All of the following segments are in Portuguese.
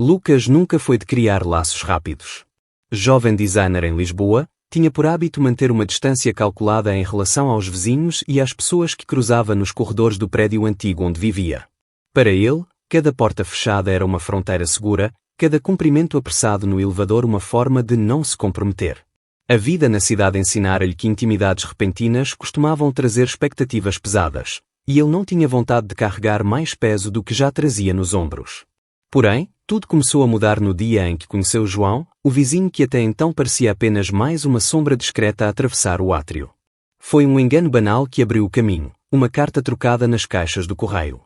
Lucas nunca foi de criar laços rápidos. Jovem designer em Lisboa, tinha por hábito manter uma distância calculada em relação aos vizinhos e às pessoas que cruzava nos corredores do prédio antigo onde vivia. Para ele, cada porta fechada era uma fronteira segura, cada cumprimento apressado no elevador uma forma de não se comprometer. A vida na cidade ensinara-lhe que intimidades repentinas costumavam trazer expectativas pesadas, e ele não tinha vontade de carregar mais peso do que já trazia nos ombros. Porém, tudo começou a mudar no dia em que conheceu João, o vizinho que até então parecia apenas mais uma sombra discreta a atravessar o átrio. Foi um engano banal que abriu o caminho, uma carta trocada nas caixas do correio.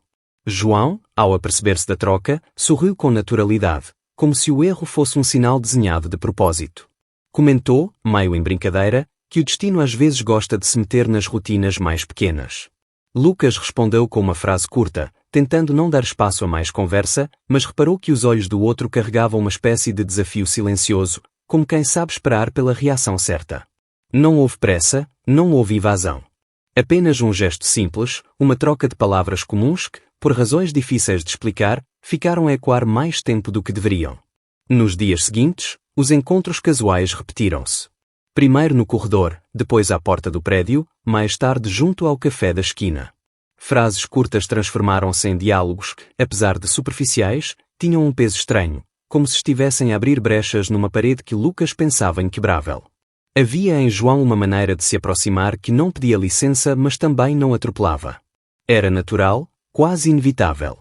João, ao aperceber-se da troca, sorriu com naturalidade, como se o erro fosse um sinal desenhado de propósito. Comentou, meio em brincadeira, que o destino às vezes gosta de se meter nas rotinas mais pequenas. Lucas respondeu com uma frase curta, tentando não dar espaço a mais conversa, mas reparou que os olhos do outro carregavam uma espécie de desafio silencioso, como quem sabe esperar pela reação certa. Não houve pressa, não houve evasão. Apenas um gesto simples, uma troca de palavras comuns que, por razões difíceis de explicar, ficaram a ecoar mais tempo do que deveriam. Nos dias seguintes, os encontros casuais repetiram-se. Primeiro no corredor, depois à porta do prédio, mais tarde junto ao café da esquina. Frases curtas transformaram-se em diálogos que, apesar de superficiais, tinham um peso estranho, como se estivessem a abrir brechas numa parede que Lucas pensava inquebrável. Havia em João uma maneira de se aproximar que não pedia licença, mas também não atropelava. Era natural, quase inevitável.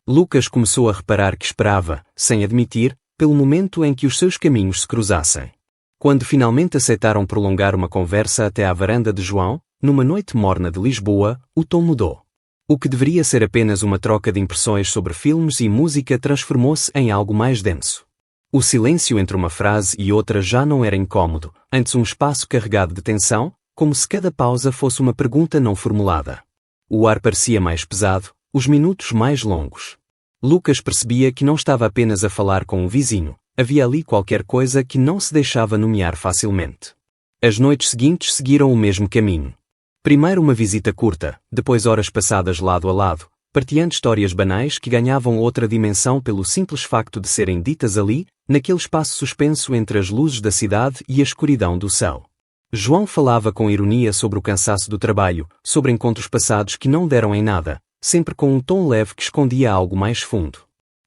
Lucas começou a reparar que esperava, sem admitir, pelo momento em que os seus caminhos se cruzassem. Quando finalmente aceitaram prolongar uma conversa até à varanda de João, numa noite morna de Lisboa, o tom mudou. O que deveria ser apenas uma troca de impressões sobre filmes e música transformou-se em algo mais denso. O silêncio entre uma frase e outra já não era incômodo, antes um espaço carregado de tensão, como se cada pausa fosse uma pergunta não formulada. O ar parecia mais pesado, os minutos mais longos. Lucas percebia que não estava apenas a falar com um vizinho, havia ali qualquer coisa que não se deixava nomear facilmente. As noites seguintes seguiram o mesmo caminho. Primeiro uma visita curta, depois horas passadas lado a lado, partilhando histórias banais que ganhavam outra dimensão pelo simples facto de serem ditas ali, naquele espaço suspenso entre as luzes da cidade e a escuridão do céu. João falava com ironia sobre o cansaço do trabalho, sobre encontros passados que não deram em nada, sempre com um tom leve que escondia algo mais fundo.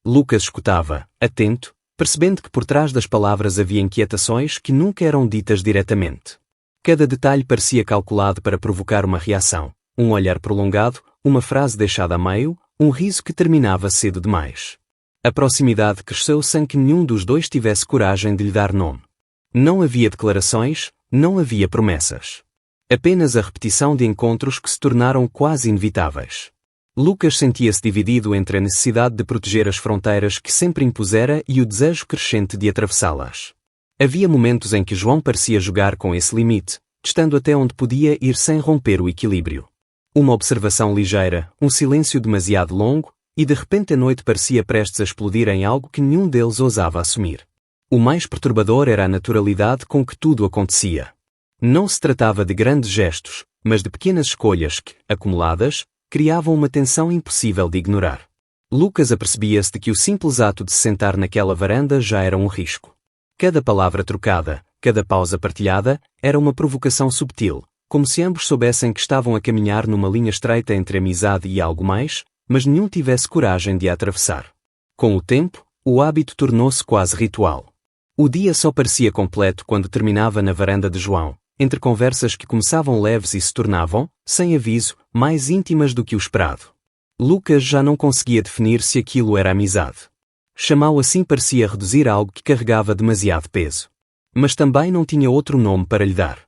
Lucas escutava, atento, percebendo que por trás das palavras havia inquietações que nunca eram ditas diretamente. Cada detalhe parecia calculado para provocar uma reação, um olhar prolongado, uma frase deixada a meio, um riso que terminava cedo demais. A proximidade cresceu sem que nenhum dos dois tivesse coragem de lhe dar nome. Não havia declarações, não havia promessas. Apenas a repetição de encontros que se tornaram quase inevitáveis. Lucas sentia-se dividido entre a necessidade de proteger as fronteiras que sempre impusera e o desejo crescente de atravessá-las. Havia momentos em que João parecia jogar com esse limite, testando até onde podia ir sem romper o equilíbrio. Uma observação ligeira, um silêncio demasiado longo, e de repente a noite parecia prestes a explodir em algo que nenhum deles ousava assumir. O mais perturbador era a naturalidade com que tudo acontecia. Não se tratava de grandes gestos, mas de pequenas escolhas que, acumuladas, criavam uma tensão impossível de ignorar. Lucas apercebia-se de que o simples ato de se sentar naquela varanda já era um risco. Cada palavra trocada, cada pausa partilhada, era uma provocação subtil, como se ambos soubessem que estavam a caminhar numa linha estreita entre amizade e algo mais, mas nenhum tivesse coragem de a atravessar. Com o tempo, o hábito tornou-se quase ritual. O dia só parecia completo quando terminava na varanda de João, entre conversas que começavam leves e se tornavam, sem aviso, mais íntimas do que o esperado. Lucas já não conseguia definir se aquilo era amizade. Chamá-lo assim parecia reduzir algo que carregava demasiado peso. Mas também não tinha outro nome para lhe dar.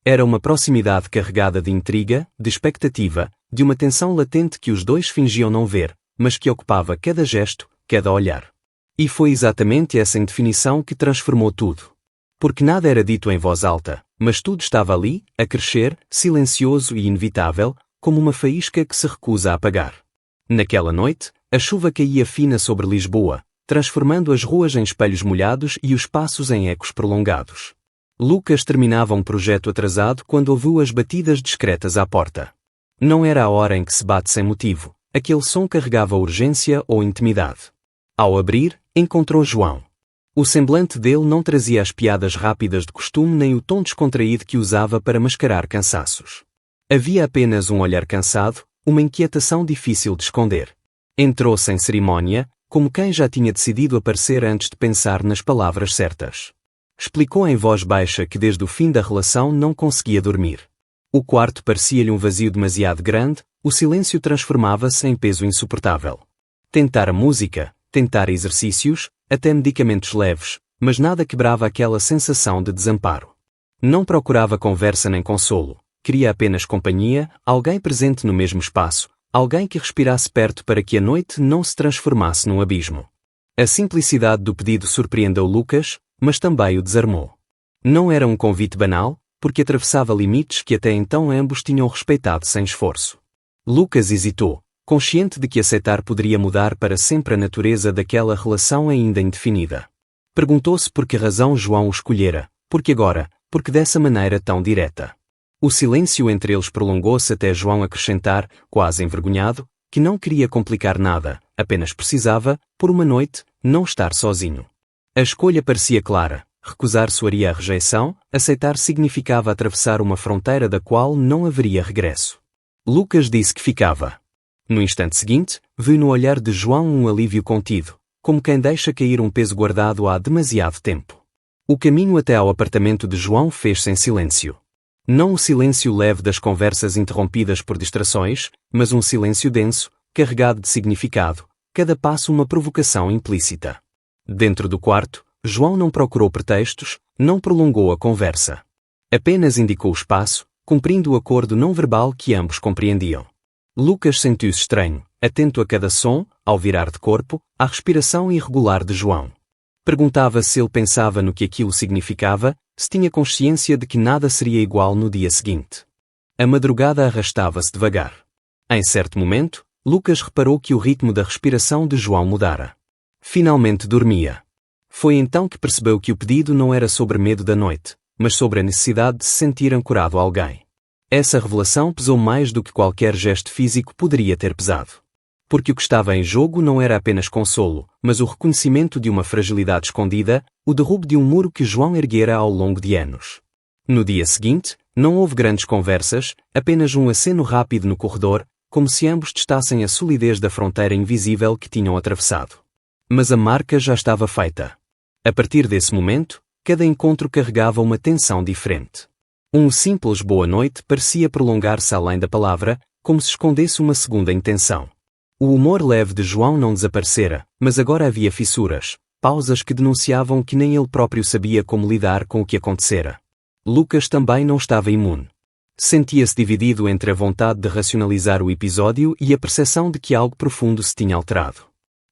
Era uma proximidade carregada de intriga, de expectativa, de uma tensão latente que os dois fingiam não ver, mas que ocupava cada gesto, cada olhar. E foi exatamente essa indefinição que transformou tudo. Porque nada era dito em voz alta, mas tudo estava ali, a crescer, silencioso e inevitável, como uma faísca que se recusa a apagar. Naquela noite, a chuva caía fina sobre Lisboa, transformando as ruas em espelhos molhados e os passos em ecos prolongados. Lucas terminava um projeto atrasado quando ouviu as batidas discretas à porta. Não era a hora em que se bate sem motivo, aquele som carregava urgência ou intimidade. Ao abrir, Encontrou João. O semblante dele não trazia as piadas rápidas de costume nem o tom descontraído que usava para mascarar cansaços. Havia apenas um olhar cansado, uma inquietação difícil de esconder. Entrou sem cerimónia, como quem já tinha decidido aparecer antes de pensar nas palavras certas. Explicou em voz baixa que desde o fim da relação não conseguia dormir. O quarto parecia-lhe um vazio demasiado grande, o silêncio transformava-se em peso insuportável. Tentara música, tentara exercícios, até medicamentos leves, mas nada quebrava aquela sensação de desamparo. Não procurava conversa nem consolo, queria apenas companhia, alguém presente no mesmo espaço, alguém que respirasse perto para que a noite não se transformasse num abismo. A simplicidade do pedido surpreendeu Lucas, mas também o desarmou. Não era um convite banal, porque atravessava limites que até então ambos tinham respeitado sem esforço. Lucas hesitou, consciente de que aceitar poderia mudar para sempre a natureza daquela relação ainda indefinida. Perguntou-se por que razão João o escolhera, porque agora, porque dessa maneira tão direta. O silêncio entre eles prolongou-se até João acrescentar, quase envergonhado, que não queria complicar nada, apenas precisava, por uma noite, não estar sozinho. A escolha parecia clara. Recusar soaria a rejeição, aceitar significava atravessar uma fronteira da qual não haveria regresso. Lucas disse que ficava. No instante seguinte, viu no olhar de João um alívio contido, como quem deixa cair um peso guardado há demasiado tempo. O caminho até ao apartamento de João fez-se em silêncio. Não o silêncio leve das conversas interrompidas por distrações, mas um silêncio denso, carregado de significado, cada passo uma provocação implícita. Dentro do quarto, João não procurou pretextos, não prolongou a conversa. Apenas indicou o espaço, cumprindo o acordo não verbal que ambos compreendiam. Lucas sentiu-se estranho, atento a cada som, ao virar de corpo, à respiração irregular de João. Perguntava se ele pensava no que aquilo significava, se tinha consciência de que nada seria igual no dia seguinte. A madrugada arrastava-se devagar. Em certo momento, Lucas reparou que o ritmo da respiração de João mudara. Finalmente dormia. Foi então que percebeu que o pedido não era sobre medo da noite, mas sobre a necessidade de se sentir ancorado a alguém. Essa revelação pesou mais do que qualquer gesto físico poderia ter pesado. Porque o que estava em jogo não era apenas consolo, mas o reconhecimento de uma fragilidade escondida, o derrubo de um muro que João erguera ao longo de anos. No dia seguinte, não houve grandes conversas, apenas um aceno rápido no corredor, como se ambos testassem a solidez da fronteira invisível que tinham atravessado. Mas a marca já estava feita. A partir desse momento, cada encontro carregava uma tensão diferente. Um simples boa noite parecia prolongar-se além da palavra, como se escondesse uma segunda intenção. O humor leve de João não desaparecera, mas agora havia fissuras, pausas que denunciavam que nem ele próprio sabia como lidar com o que acontecera. Lucas também não estava imune. Sentia-se dividido entre a vontade de racionalizar o episódio e a percepção de que algo profundo se tinha alterado.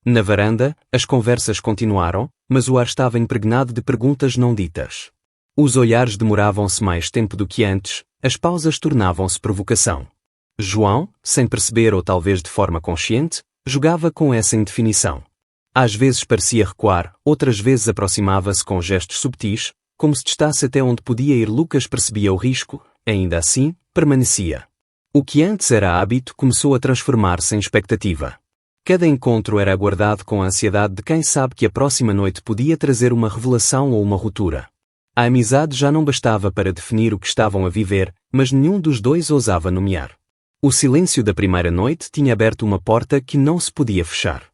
Na varanda, as conversas continuaram, mas o ar estava impregnado de perguntas não ditas. Os olhares demoravam-se mais tempo do que antes, as pausas tornavam-se provocação. João, sem perceber ou talvez de forma consciente, jogava com essa indefinição. Às vezes parecia recuar, outras vezes aproximava-se com gestos subtis, como se testasse até onde podia ir. Lucas percebia o risco, ainda assim, permanecia. O que antes era hábito começou a transformar-se em expectativa. Cada encontro era aguardado com a ansiedade de quem sabe que a próxima noite podia trazer uma revelação ou uma ruptura. A amizade já não bastava para definir o que estavam a viver, mas nenhum dos dois ousava nomear. O silêncio da primeira noite tinha aberto uma porta que não se podia fechar.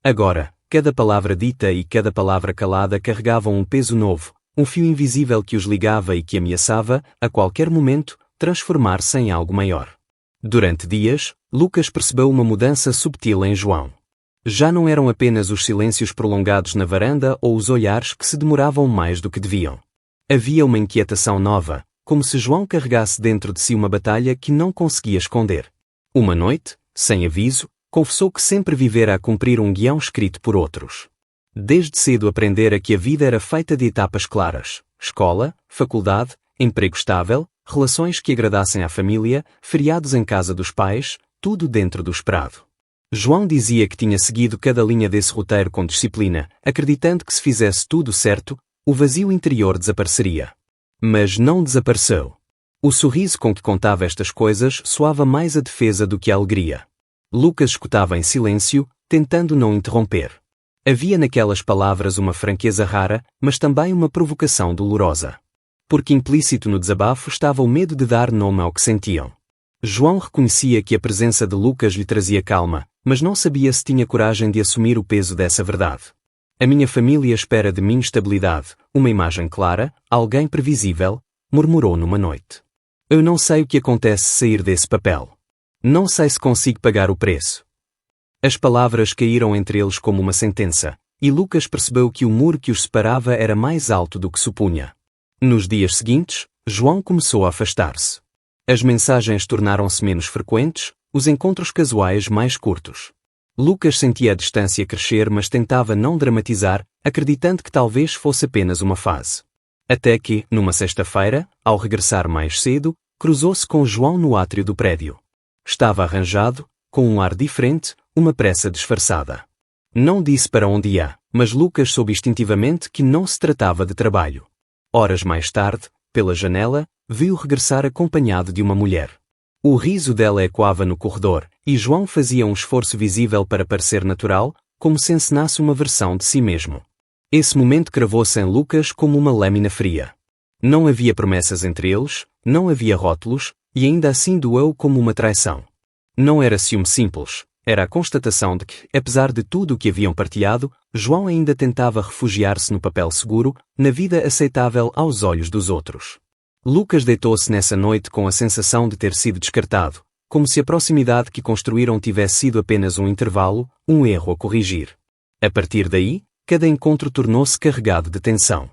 Agora, cada palavra dita e cada palavra calada carregavam um peso novo, um fio invisível que os ligava e que ameaçava, a qualquer momento, transformar-se em algo maior. Durante dias, Lucas percebeu uma mudança subtil em João. Já não eram apenas os silêncios prolongados na varanda ou os olhares que se demoravam mais do que deviam. Havia uma inquietação nova, como se João carregasse dentro de si uma batalha que não conseguia esconder. Uma noite, sem aviso, confessou que sempre vivera a cumprir um guião escrito por outros. Desde cedo aprendera que a vida era feita de etapas claras: escola, faculdade, emprego estável, relações que agradassem à família, feriados em casa dos pais, tudo dentro do esperado. João dizia que tinha seguido cada linha desse roteiro com disciplina, acreditando que se fizesse tudo certo, o vazio interior desapareceria. Mas não desapareceu. O sorriso com que contava estas coisas soava mais a defesa do que a alegria. Lucas escutava em silêncio, tentando não interromper. Havia naquelas palavras uma franqueza rara, mas também uma provocação dolorosa. Porque implícito no desabafo estava o medo de dar nome ao que sentiam. João reconhecia que a presença de Lucas lhe trazia calma, mas não sabia se tinha coragem de assumir o peso dessa verdade. A minha família espera de mim estabilidade, uma imagem clara, alguém previsível, murmurou numa noite. Eu não sei o que acontece se sair desse papel. Não sei se consigo pagar o preço. As palavras caíram entre eles como uma sentença, e Lucas percebeu que o muro que os separava era mais alto do que supunha. Nos dias seguintes, João começou a afastar-se. As mensagens tornaram-se menos frequentes, os encontros casuais mais curtos. Lucas sentia a distância crescer, mas tentava não dramatizar, acreditando que talvez fosse apenas uma fase. Até que, numa sexta-feira, ao regressar mais cedo, cruzou-se com João no átrio do prédio. Estava arranjado, com um ar diferente, uma pressa disfarçada. Não disse para onde ia, mas Lucas soube instintivamente que não se tratava de trabalho. Horas mais tarde, pela janela, viu regressar acompanhado de uma mulher. O riso dela ecoava no corredor, e João fazia um esforço visível para parecer natural, como se encenasse uma versão de si mesmo. Esse momento cravou-se em Lucas como uma lâmina fria. Não havia promessas entre eles, não havia rótulos, e ainda assim doeu como uma traição. Não era ciúme simples, era a constatação de que, apesar de tudo o que haviam partilhado, João ainda tentava refugiar-se no papel seguro, na vida aceitável aos olhos dos outros. Lucas deitou-se nessa noite com a sensação de ter sido descartado, como se a proximidade que construíram tivesse sido apenas um intervalo, um erro a corrigir. A partir daí, cada encontro tornou-se carregado de tensão.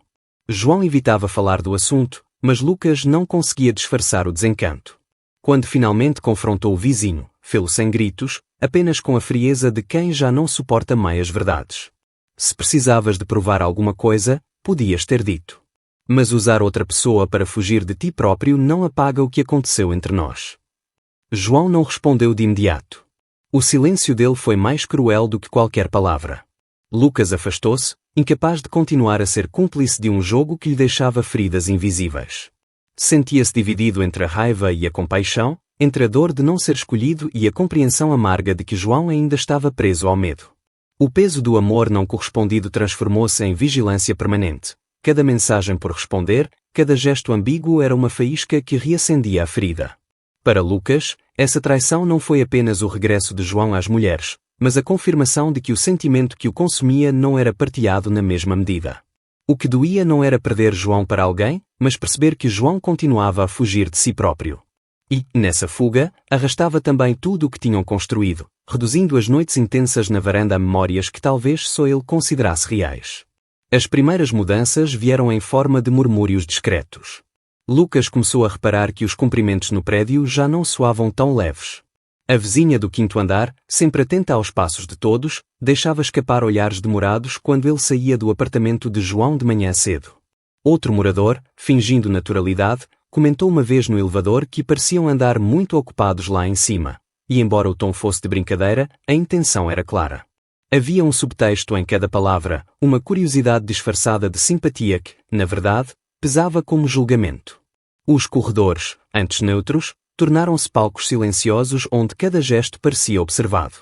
João evitava falar do assunto, mas Lucas não conseguia disfarçar o desencanto. Quando finalmente confrontou o vizinho, fê-lo sem gritos, apenas com a frieza de quem já não suporta meias verdades. Se precisavas de provar alguma coisa, podias ter dito. Mas usar outra pessoa para fugir de ti próprio não apaga o que aconteceu entre nós. João não respondeu de imediato. O silêncio dele foi mais cruel do que qualquer palavra. Lucas afastou-se, incapaz de continuar a ser cúmplice de um jogo que lhe deixava feridas invisíveis. Sentia-se dividido entre a raiva e a compaixão, entre a dor de não ser escolhido e a compreensão amarga de que João ainda estava preso ao medo. O peso do amor não correspondido transformou-se em vigilância permanente. Cada mensagem por responder, cada gesto ambíguo era uma faísca que reacendia a ferida. Para Lucas, essa traição não foi apenas o regresso de João às mulheres, mas a confirmação de que o sentimento que o consumia não era partilhado na mesma medida. O que doía não era perder João para alguém, mas perceber que João continuava a fugir de si próprio. E, nessa fuga, arrastava também tudo o que tinham construído, reduzindo as noites intensas na varanda a memórias que talvez só ele considerasse reais. As primeiras mudanças vieram em forma de murmúrios discretos. Lucas começou a reparar que os cumprimentos no prédio já não soavam tão leves. A vizinha do quinto andar, sempre atenta aos passos de todos, deixava escapar olhares demorados quando ele saía do apartamento de João de manhã cedo. Outro morador, fingindo naturalidade, comentou uma vez no elevador que pareciam andar muito ocupados lá em cima, e embora o tom fosse de brincadeira, a intenção era clara. Havia um subtexto em cada palavra, uma curiosidade disfarçada de simpatia que, na verdade, pesava como julgamento. Os corredores, antes neutros, tornaram-se palcos silenciosos onde cada gesto parecia observado.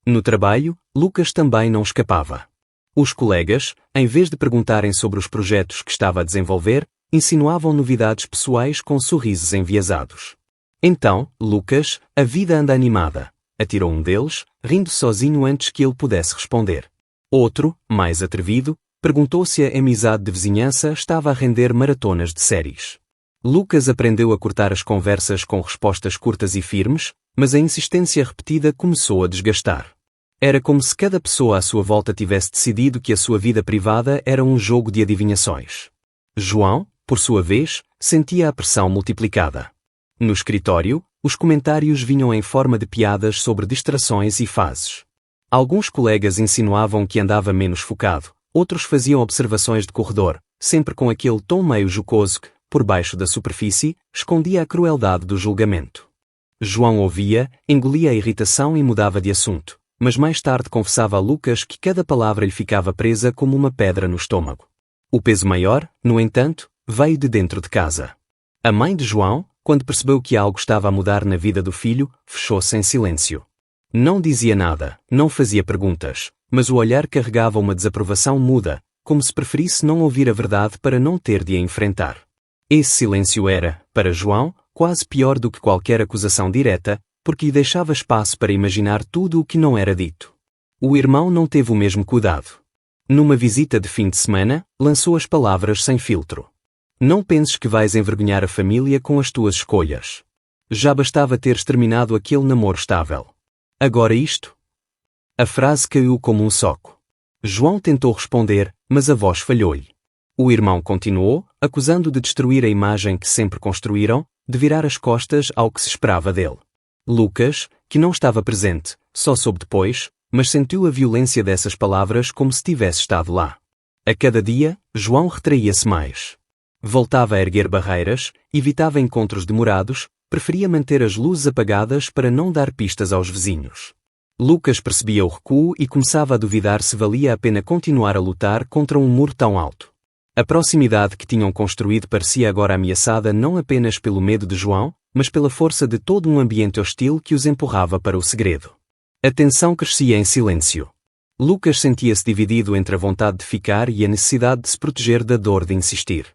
No trabalho, Lucas também não escapava. Os colegas, em vez de perguntarem sobre os projetos que estava a desenvolver, insinuavam novidades pessoais com sorrisos enviesados. Então, Lucas, a vida anda animada, atirou um deles, rindo sozinho antes que ele pudesse responder. Outro, mais atrevido, perguntou se a amizade de vizinhança estava a render maratonas de séries. Lucas aprendeu a cortar as conversas com respostas curtas e firmes, mas a insistência repetida começou a desgastar. Era como se cada pessoa à sua volta tivesse decidido que a sua vida privada era um jogo de adivinhações. João, por sua vez, sentia a pressão multiplicada. No escritório, os comentários vinham em forma de piadas sobre distrações e fases. Alguns colegas insinuavam que andava menos focado, outros faziam observações de corredor, sempre com aquele tom meio jocoso que, por baixo da superfície, escondia a crueldade do julgamento. João ouvia, engolia a irritação e mudava de assunto, mas mais tarde confessava a Lucas que cada palavra lhe ficava presa como uma pedra no estômago. O peso maior, no entanto, veio de dentro de casa. A mãe de João, quando percebeu que algo estava a mudar na vida do filho, fechou-se em silêncio. Não dizia nada, não fazia perguntas, mas o olhar carregava uma desaprovação muda, como se preferisse não ouvir a verdade para não ter de a enfrentar. Esse silêncio era, para João, quase pior do que qualquer acusação direta, porque lhe deixava espaço para imaginar tudo o que não era dito. O irmão não teve o mesmo cuidado. Numa visita de fim de semana, lançou as palavras sem filtro. Não penses que vais envergonhar a família com as tuas escolhas. Já bastava teres terminado aquele namoro estável. Agora isto? A frase caiu como um soco. João tentou responder, mas a voz falhou-lhe. O irmão continuou, acusando de destruir a imagem que sempre construíram, de virar as costas ao que se esperava dele. Lucas, que não estava presente, só soube depois, mas sentiu a violência dessas palavras como se tivesse estado lá. A cada dia, João retraía-se mais. Voltava a erguer barreiras, evitava encontros demorados, preferia manter as luzes apagadas para não dar pistas aos vizinhos. Lucas percebia o recuo e começava a duvidar se valia a pena continuar a lutar contra um muro tão alto. A proximidade que tinham construído parecia agora ameaçada não apenas pelo medo de João, mas pela força de todo um ambiente hostil que os empurrava para o segredo. A tensão crescia em silêncio. Lucas sentia-se dividido entre a vontade de ficar e a necessidade de se proteger da dor de insistir.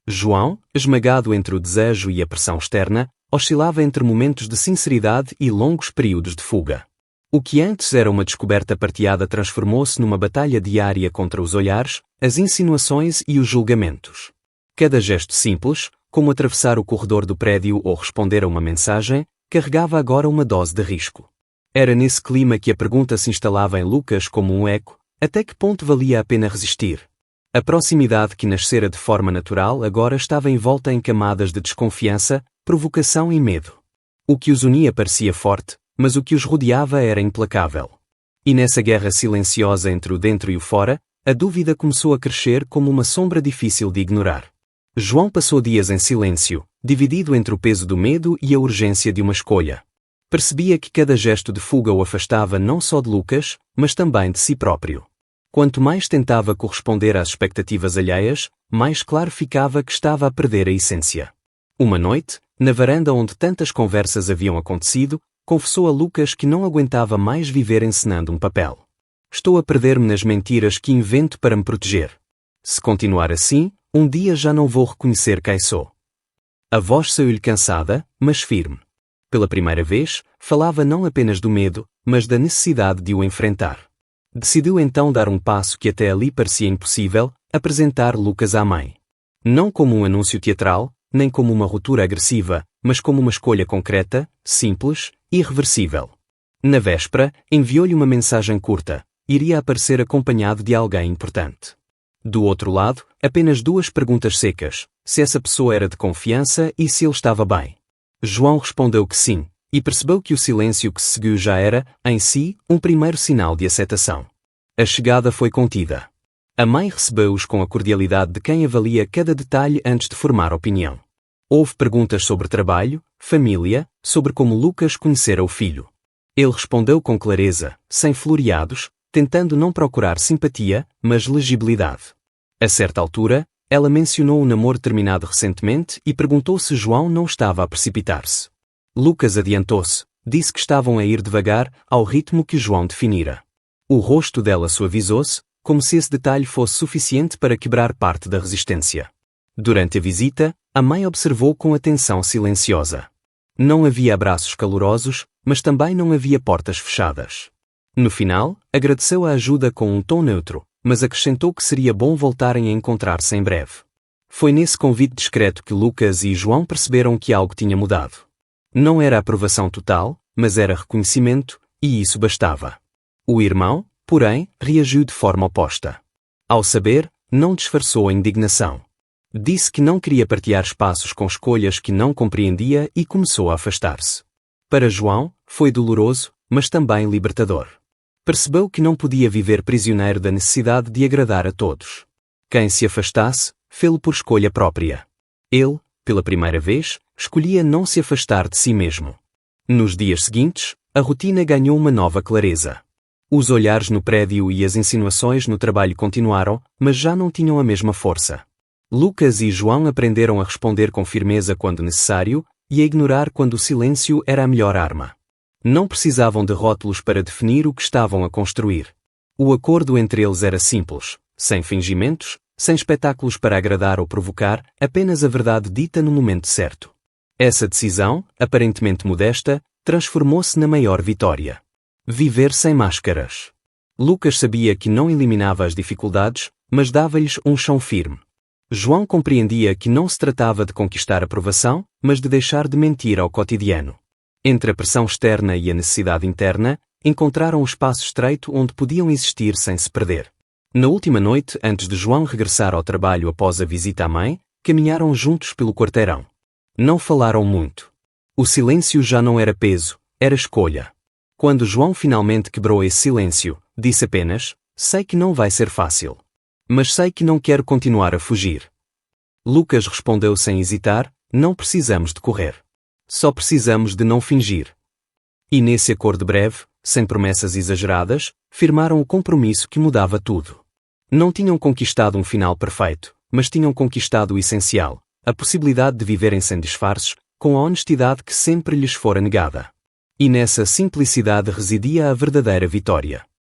João, esmagado entre o desejo e a pressão externa, oscilava entre momentos de sinceridade e longos períodos de fuga. O que antes era uma descoberta partilhada transformou-se numa batalha diária contra os olhares, as insinuações e os julgamentos. Cada gesto simples, como atravessar o corredor do prédio ou responder a uma mensagem, carregava agora uma dose de risco. Era nesse clima que a pergunta se instalava em Lucas como um eco: até que ponto valia a pena resistir? A proximidade que nascera de forma natural agora estava envolta em camadas de desconfiança, provocação e medo. O que os unia parecia forte, mas o que os rodeava era implacável. E nessa guerra silenciosa entre o dentro e o fora, a dúvida começou a crescer como uma sombra difícil de ignorar. João passou dias em silêncio, dividido entre o peso do medo e a urgência de uma escolha. Percebia que cada gesto de fuga o afastava não só de Lucas, mas também de si próprio. Quanto mais tentava corresponder às expectativas alheias, mais claro ficava que estava a perder a essência. Uma noite, na varanda onde tantas conversas haviam acontecido, confessou a Lucas que não aguentava mais viver encenando um papel. Estou a perder-me nas mentiras que invento para me proteger. Se continuar assim, um dia já não vou reconhecer quem sou. A voz saiu-lhe cansada, mas firme. Pela primeira vez, falava não apenas do medo, mas da necessidade de o enfrentar. Decidiu então dar um passo que até ali parecia impossível, apresentar Lucas à mãe. Não como um anúncio teatral, nem como uma ruptura agressiva, mas como uma escolha concreta, simples, irreversível. Na véspera, enviou-lhe uma mensagem curta: iria aparecer acompanhado de alguém importante. Do outro lado, apenas 2 perguntas secas: se essa pessoa era de confiança e se ele estava bem. João respondeu que sim, e percebeu que o silêncio que se seguiu já era, em si, um primeiro sinal de aceitação. A chegada foi contida. A mãe recebeu-os com a cordialidade de quem avalia cada detalhe antes de formar opinião. Houve perguntas sobre trabalho, família, sobre como Lucas conhecera o filho. Ele respondeu com clareza, sem floreados, tentando não procurar simpatia, mas legibilidade. A certa altura, ela mencionou um namoro terminado recentemente e perguntou se João não estava a precipitar-se. Lucas adiantou-se, disse que estavam a ir devagar, ao ritmo que João definira. O rosto dela suavizou-se, como se esse detalhe fosse suficiente para quebrar parte da resistência. Durante a visita, a mãe observou com atenção silenciosa. Não havia abraços calorosos, mas também não havia portas fechadas. No final, agradeceu a ajuda com um tom neutro, mas acrescentou que seria bom voltarem a encontrar-se em breve. Foi nesse convite discreto que Lucas e João perceberam que algo tinha mudado. Não era aprovação total, mas era reconhecimento, e isso bastava. O irmão, porém, reagiu de forma oposta. Ao saber, não disfarçou a indignação. Disse que não queria partilhar espaços com escolhas que não compreendia e começou a afastar-se. Para João, foi doloroso, mas também libertador. Percebeu que não podia viver prisioneiro da necessidade de agradar a todos. Quem se afastasse, fê-lo por escolha própria. Ele, pela primeira vez, escolhia não se afastar de si mesmo. Nos dias seguintes, a rotina ganhou uma nova clareza. Os olhares no prédio e as insinuações no trabalho continuaram, mas já não tinham a mesma força. Lucas e João aprenderam a responder com firmeza quando necessário e a ignorar quando o silêncio era a melhor arma. Não precisavam de rótulos para definir o que estavam a construir. O acordo entre eles era simples, sem fingimentos, sem espetáculos para agradar ou provocar, apenas a verdade dita no momento certo. Essa decisão, aparentemente modesta, transformou-se na maior vitória. Viver sem máscaras. Lucas sabia que não eliminava as dificuldades, mas dava-lhes um chão firme. João compreendia que não se tratava de conquistar aprovação, mas de deixar de mentir ao cotidiano. Entre a pressão externa e a necessidade interna, encontraram um espaço estreito onde podiam existir sem se perder. Na última noite, antes de João regressar ao trabalho após a visita à mãe, caminharam juntos pelo quarteirão. Não falaram muito. O silêncio já não era peso, era escolha. Quando João finalmente quebrou esse silêncio, disse apenas: sei que não vai ser fácil. Mas sei que não quero continuar a fugir. Lucas respondeu sem hesitar: não precisamos de correr. Só precisamos de não fingir. E nesse acordo breve, sem promessas exageradas, firmaram o compromisso que mudava tudo. Não tinham conquistado um final perfeito, mas tinham conquistado o essencial, a possibilidade de viverem sem disfarces, com a honestidade que sempre lhes fora negada. E nessa simplicidade residia a verdadeira vitória.